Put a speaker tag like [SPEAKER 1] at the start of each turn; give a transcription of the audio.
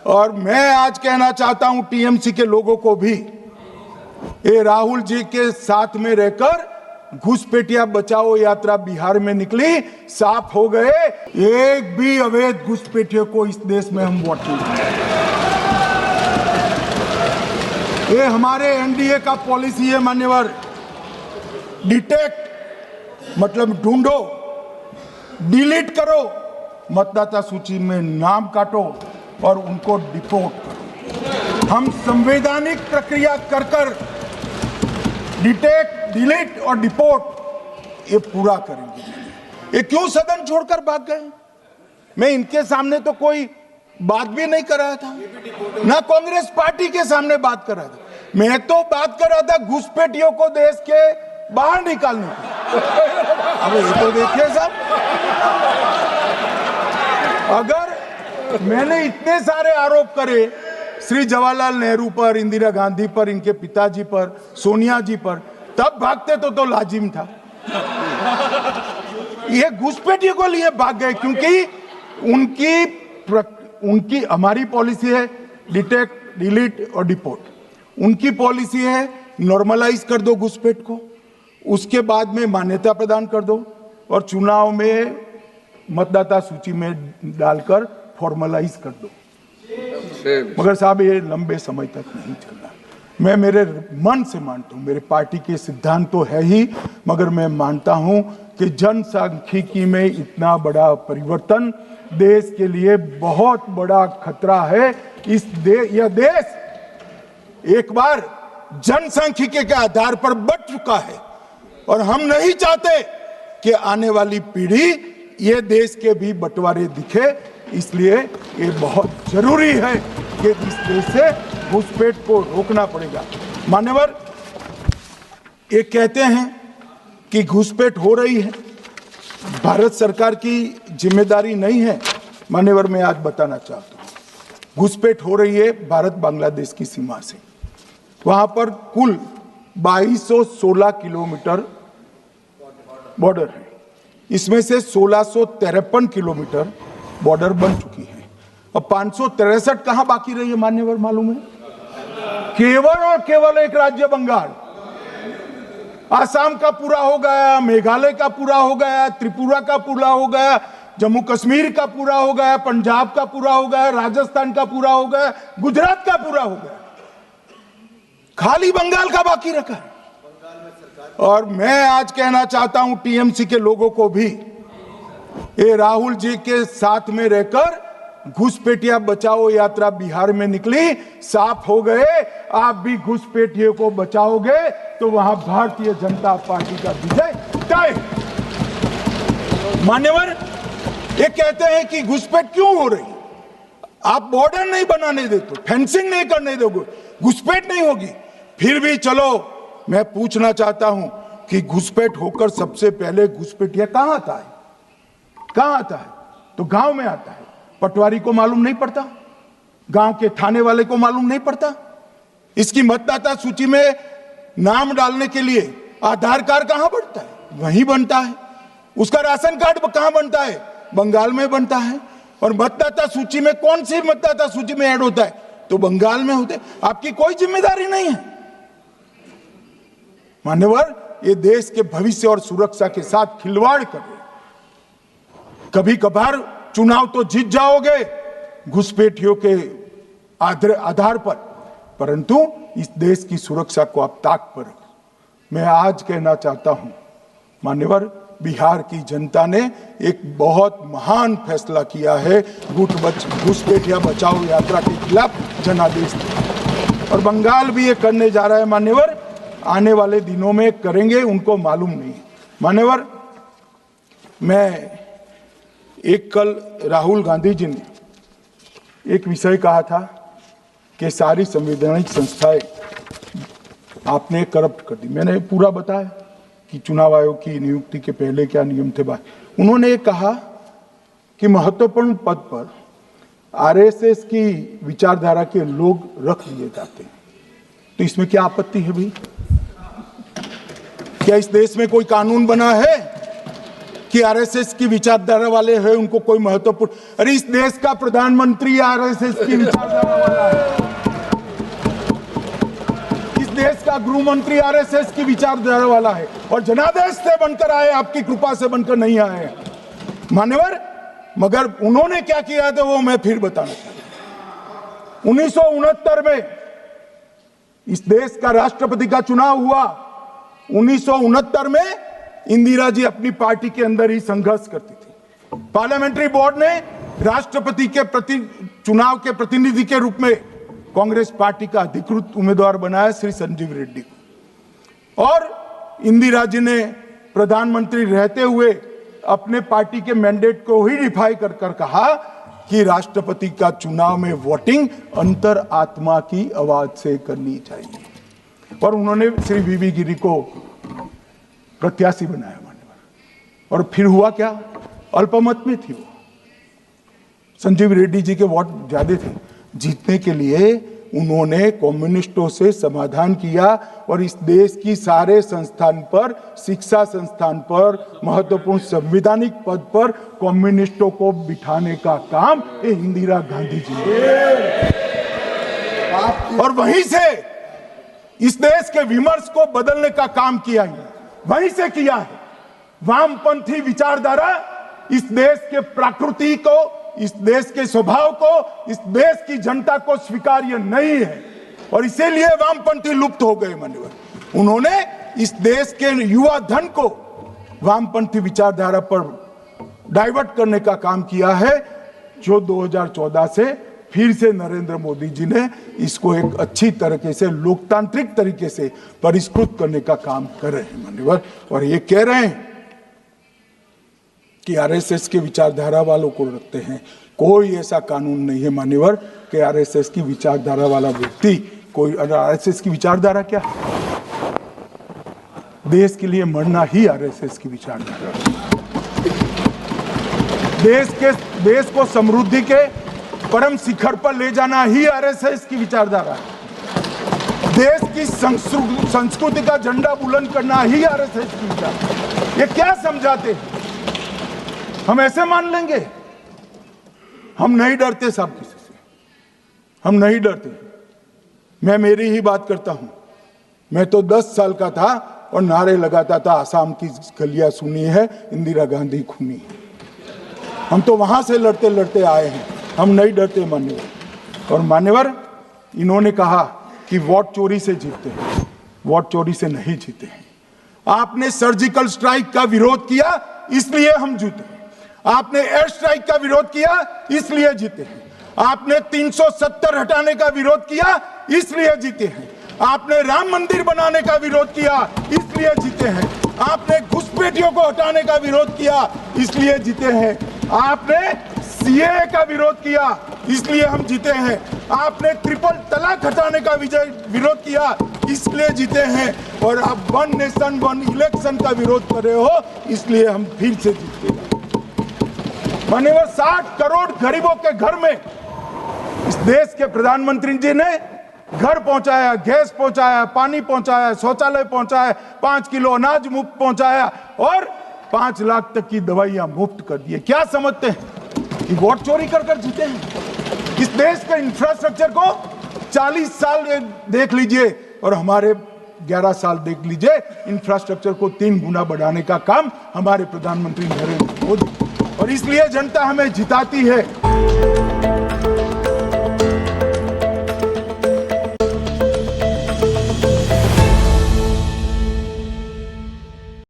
[SPEAKER 1] और मैं आज कहना चाहता हूं टीएमसी के लोगों को भी, ये राहुल जी के साथ में रहकर घुसपैठिया बचाओ यात्रा बिहार में निकली, साफ हो गए। एक भी अवैध घुसपैठियों को इस देश में हम वोट नहीं देंगे। ये हमारे एनडीए का पॉलिसी है मान्यवर। डिटेक्ट मतलब ढूंढो, डिलीट करो, मतदाता सूची में नाम काटो और उनको डिपोर्ट करो। हम संवैधानिक प्रक्रिया कर कर डिटेक्ट, डिलीट और डिपोर्ट ये पूरा करेंगे। ये क्यों सदन छोड़कर भाग गए? मैं इनके सामने तो कोई बात भी नहीं कर रहा था, ना कांग्रेस पार्टी के सामने बात कर रहा था। मैं तो बात कर रहा था घुसपैठियों को देश के बाहर निकालने की। अब ये तो देखिए साहब, अगर मैंने इतने सारे आरोप करे श्री जवाहरलाल नेहरू पर, इंदिरा गांधी पर, इनके पिताजी पर, सोनिया जी पर, तब भागते तो लाजिम था। ये घुसपैठियों को लिए भाग गए क्योंकि उनकी हमारी पॉलिसी है डिटेक्ट, डिलीट और डिपोर्ट। उनकी पॉलिसी है नॉर्मलाइज कर दो घुसपैठ को, उसके बाद में मान्यता प्रदान कर दो और चुनाव में मतदाता सूची में डालकर फॉर्मलाइज कर दो। मगर साहब ये लंबे समय तक नहीं चलना। मैं मेरे मन से मानता हूं, मेरे पार्टी के सिद्धांत तो है ही, मगर मैं मानता हूं कि जनसांख्यिकी में इतना बड़ा परिवर्तन देश के लिए बहुत बड़ा खतरा है। यह देश एक बार जनसांख्यिकी के आधार पर बट चुका है और हम नहीं चाहते कि आने वाली पीढ़ी ये देश के भी बंटवारे दिखे। इसलिए ये बहुत जरूरी है कि इस देश से घुसपैठ को रोकना पड़ेगा। मान्यवर, ये कहते हैं कि घुसपैठ हो रही है, भारत सरकार की जिम्मेदारी नहीं है। मान्यवर, मैं आज बताना चाहता हूं, घुसपैठ हो रही है भारत बांग्लादेश की सीमा से। वहां पर कुल 2216 किलोमीटर बॉर्डर है, इसमें से 1653 किलोमीटर बॉर्डर बन चुकी है और 563 कहां बाकी रही है मान्यवर मालूम है? केवल और केवल एक राज्य बंगाल। आसाम का पूरा हो गया, मेघालय का पूरा हो गया, त्रिपुरा का पूरा हो गया, जम्मू कश्मीर का पूरा हो गया, पंजाब का पूरा हो गया, राजस्थान का पूरा हो गया, गुजरात का पूरा हो गया, खाली बंगाल का बाकी रखा है। और मैं आज कहना चाहता हूं टीएमसी के लोगों को भी, ये राहुल जी के साथ में रहकर घुसपैठिया बचाओ यात्रा बिहार में निकली, साफ हो गए। आप भी घुसपैठियों को बचाओगे तो वहां भारतीय जनता पार्टी का विजय तय। मान्यवर, ये कहते हैं कि घुसपैठ क्यों हो रही? आप बॉर्डर नहीं बनाने देते, फेंसिंग नहीं करने दोगे, घुसपैठ नहीं होगी। फिर भी चलो, मैं पूछना चाहता हूं कि घुसपैठ होकर सबसे पहले घुसपैठिया कहां आता है? कहां आता है? तो गांव में आता है। पटवारी को मालूम नहीं पड़ता, गांव के थाने वाले को मालूम नहीं पड़ता। इसकी मतदाता सूची में नाम डालने के लिए आधार कार्ड कहां बनता है? वहीं बनता है। उसका राशन कार्ड कहां बनता है? बंगाल में बनता है। और मतदाता सूची में कौन सी मतदाता सूची में ऐड होता है? तो बंगाल में होते। आपकी कोई जिम्मेदारी नहीं है। मान्यवर, ये देश के भविष्य और सुरक्षा के साथ खिलवाड़ कर रहे। कभी कभार चुनाव तो जीत जाओगे घुसपैठियों के आधार पर, परंतु इस देश की सुरक्षा को आप ताक पर रखो। मैं आज कहना चाहता हूं मान्यवर, बिहार की जनता ने एक बहुत महान फैसला किया है, घुसपैठिया बचाओ यात्रा के खिलाफ जनादेश दिया। और बंगाल भी ये करने जा रहा है मान्यवर, आने वाले दिनों में करेंगे, उनको मालूम नहीं है। मान्यवर, मैं कल राहुल गांधी जी ने एक विषय कहा था कि सारी संवैधानिक संस्थाएं आपने करप्ट कर दी। मैंने पूरा बताया कि चुनाव आयोग की नियुक्ति के पहले क्या नियम थे। उन्होंने ये कहा कि महत्वपूर्ण पद पर आरएसएस की विचारधारा के लोग रख लिए जाते हैं। तो इसमें क्या आपत्ति है भाई? क्या इस देश में कोई कानून बना है कि आरएसएस की विचारधारा वाले हैं उनको कोई महत्वपूर्ण, अरे इस देश का प्रधानमंत्री आरएसएस की विचारधारा वाला है, इस देश का गृह मंत्री आरएसएस की विचारधारा वाला है, और जनादेश से बनकर आए, आपकी कृपा से बनकर नहीं आए मान्यवर। मगर उन्होंने क्या किया था वो मैं फिर बताना चाहता हूं। 1969 में इस देश का राष्ट्रपति का चुनाव हुआ। 1969 में इंदिरा जी अपनी पार्टी के अंदर ही संघर्ष करती थी। पार्लियामेंट्री बोर्ड ने राष्ट्रपति के चुनाव के प्रतिनिधि के रूप में कांग्रेस पार्टी का अधिकृत उम्मीदवार बनाया श्री संजीव रेड्डी को, और इंदिरा जी ने प्रधानमंत्री रहते हुए अपने पार्टी के मैंडेट को ही डिफाई कर कहा कि राष्ट्रपति का चुनाव में वोटिंग अंतर आत्मा की आवाज से करनी चाहिए, और उन्होंने श्री वीवी गिरी को प्रत्याशी बनाया मान्यवर। और फिर हुआ क्या, अल्पमत में थी वो, संजीव रेड्डी जी के वोट ज्यादा थे। जीतने के लिए उन्होंने कम्युनिस्टों से समाधान किया, और इस देश की सारे संस्थान पर, शिक्षा संस्थान पर, महत्वपूर्ण संवैधानिक पद पर कम्युनिस्टों को बिठाने का काम ये इंदिरा गांधी जी ने, और वहीं से इस देश के विमर्श को बदलने का काम किया है, वहीं से किया है। वामपंथी विचारधारा इस देश के प्रकृति को, इस देश के स्वभाव को, इस देश की जनता को स्वीकार्य नहीं है, और इसीलिए वामपंथी लुप्त हो गए मान्यवर। उन्होंने इस देश के युवा धन को वामपंथी विचारधारा पर डाइवर्ट करने का काम किया है, जो 2014 से फिर से नरेंद्र मोदी जी ने इसको एक अच्छी तरीके से, लोकतांत्रिक तरीके से परिष्कृत करने का काम कर रहे हैं मान्यवर। और ये कह रहे हैं कि आरएसएस के विचारधारा वालों को रखते हैं। कोई ऐसा कानून नहीं है मान्यवर कि आरएसएस की विचारधारा वाला व्यक्ति कोई, आरएसएस की विचारधारा क्या है? देश के लिए मरना ही आरएसएस की विचारधारा है। देश को समृद्धि के परम शिखर पर ले जाना ही आरएसएस की विचारधारा है। देश की संस्कृति का झंडा बुलंद करना ही आरएसएस की विचारधारा। ये क्या समझाते हैं? हम ऐसे मान लेंगे? हम नहीं डरते साहब किसी से, हम नहीं डरते। मैं मेरी ही बात करता हूं। मैं तो 10 साल का था और नारे लगाता था, आसाम की गलियां सुनी है, इंदिरा गांधी खूनी है। हम तो वहां से लड़ते लड़ते आए हैं, हम नहीं डरते मान्यवर। और मान्यवर, इन्होंने कहा कि वोट चोरी से जीतते हैं, वोट चोरी से नहीं जीते हैं। आपने सर्जिकल स्ट्राइक का विरोध किया, इसलिए हम जीते। आपने एयर स्ट्राइक का विरोध किया, इसलिए जीते हैं। आपने 370 हटाने का विरोध किया, इसलिए जीते हैं। आपने राम मंदिर बनाने का विरोध किया, इसलिए जीते हैं। आपने घुसपैठियों को हटाने का विरोध किया, इसलिए जीते हैं। आपने सीएए का विरोध किया, इसलिए हम जीते हैं। आपने ट्रिपल तलाक हटाने का विरोध किया, इसलिए जीते हैं। और आप 1 नेशन 1 इलेक्शन का विरोध कर रहे हो, इसलिए हम फिर से जीते। माननीय 60 करोड़ गरीबों के घर में इस देश के प्रधानमंत्री जी ने घर पहुंचाया, गैस पहुंचाया, पानी पहुंचाया, शौचालय पहुंचाया, 5 किलो अनाज मुफ्त पहुंचाया, और 5 लाख तक की दवाइयां मुफ्त कर दी। क्या समझते हैं कि वोट चोरी कर कर जीते हैं? इस देश के इंफ्रास्ट्रक्चर को 40 साल देख लीजिए और हमारे 11 साल देख लीजिए, इंफ्रास्ट्रक्चर को 3 गुना बढ़ाने का काम हमारे प्रधानमंत्री नरेंद्र मोदी, और इसलिए जनता हमें जिताती है।